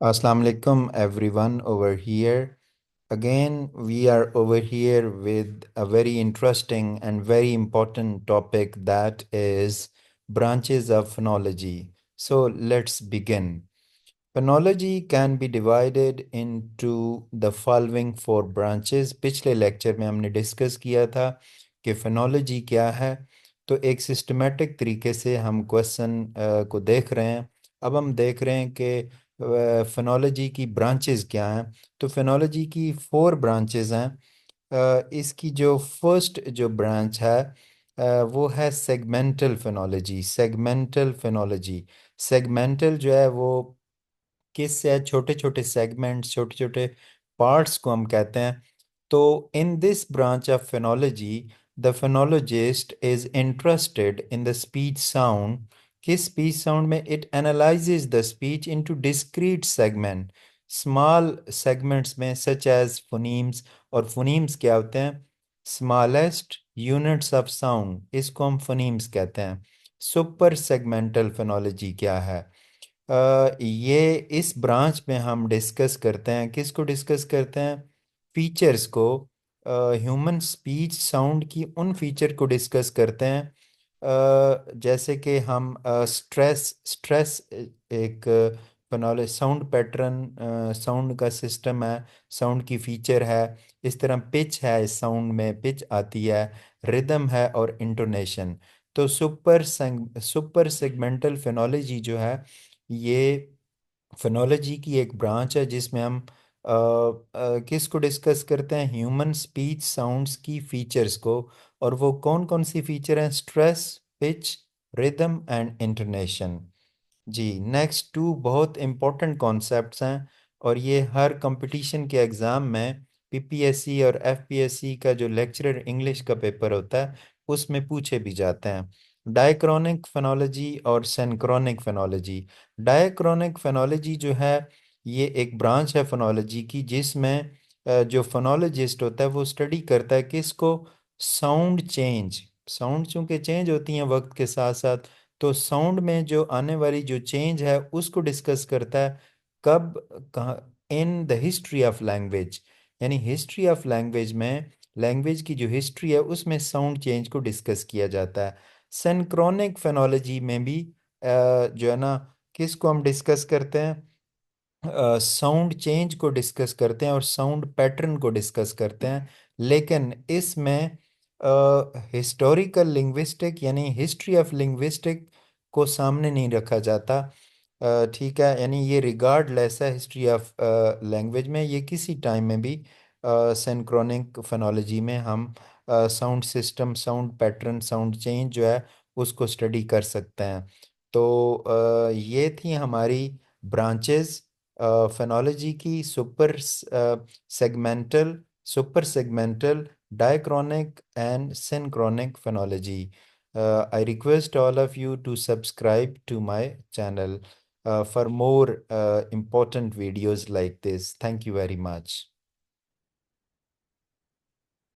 Assalamu alaikum everyone over here. Again, we are over here with a very interesting and very important topic that is branches of phonology. So let's begin. Phonology can be divided into the following four branches. पिछले lecture में हमने discuss किया था कि phonology क्या है। तो एक सिस्टमेटिक तरीके से हम क्वेश्चन को देख रहे हैं। अब हम देख रहे हैं कि फोनोलॉजी की ब्रांचेस क्या हैं। तो फोनोलॉजी की फोर ब्रांचेस हैं। इसकी जो फर्स्ट जो ब्रांच है वो है segmental phonology. Segmental phonology, segmental जो है वो किससे है, छोटे छोटे सेगमेंट्स, छोटे छोटे पार्ट्स को हम कहते हैं। तो in this branch of phonology the phonologist is interested in the speech sound. किस स्पीच साउंड में? It analyses the speech into discrete segment, small segments में, सच एज फोनीम्स। और फोनीम्स क्या होते हैं? स्मॉलेस्ट यूनिट्स ऑफ साउंड, इसको हम phonemes कहते हैं। सुपर सेगमेंटल फेनोलॉजी क्या है? ये इस ब्रांच में हम डिस्कस करते हैं, किसको डिस्कस करते हैं? फीचर्स को, ह्यूमन स्पीच साउंड की उन फीचर को डिस्कस करते हैं। जैसे कि हम स्ट्रेस स्ट्रेस एक फिनोल साउंड पैटर्न, साउंड का सिस्टम है, साउंड की फीचर है। इस तरह पिच है, इस साउंड में पिच आती है, रिदम है और इंटोनेशन। तो सुपर सेगमेंटल फेनोलॉजी जो है ये फेनोलॉजी की एक ब्रांच है जिसमें हम किसको डिस्कस करते हैं? ह्यूमन स्पीच साउंड्स की फीचर्स को। और वो कौन कौन सी फीचर हैं? Stress, pitch, rhythm and intonation. जी, नेक्स्ट टू बहुत इम्पोर्टेंट कॉन्सेप्ट्स हैं और ये हर कंपटीशन के एग्ज़ाम में पीपीएससी और एफपीएससी का जो लेक्चरर इंग्लिश का पेपर होता है उसमें पूछे भी जाते हैं। डायक्रॉनिक फेनोलॉजी और सिंक्रोनिक फेनोलॉजी। डायक्रॉनिक फेनोलॉजी जो है ये एक ब्रांच है फोनोलॉजी की जिसमें जो फोनोलॉजिस्ट होता है वो स्टडी करता है किसको? Sound change. साउंड चूंकि चेंज होती हैं वक्त के साथ साथ, तो साउंड में जो आने वाली जो चेंज है उसको डिस्कस करता है। कब? कहाँ? In the history of language, यानी हिस्ट्री ऑफ लैंग्वेज में, लैंग्वेज की जो हिस्ट्री है उसमें साउंड चेंज को डिस्कस किया जाता है। सिंक्रोनिक फेनोलॉजी में भी जो है ना, किसको हम डिस्कस करते हैं? साउंड चेंज को डिस्कस करते हैं और साउंड पैटर्न को डिस्कस करते हैं। लेकिन इसमें हिस्टोरिकल लिंग्विस्टिक यानी हिस्ट्री ऑफ लिंग्विस्टिक को सामने नहीं रखा जाता। ठीक है, यानी ये रिगार्डलेस है हिस्ट्री ऑफ लैंग्वेज में, ये किसी टाइम में भी सिंक्रोनिक फोनोलॉजी में हम sound system, sound pattern, sound change जो है उसको स्टडी कर सकते हैं। तो ये थी हमारी ब्रांचेस फेनोलॉजी की। Segmental super segmental, diachronic and synchronic phonology. I request all of you to subscribe to my channel for more important videos like this. Thank you very much.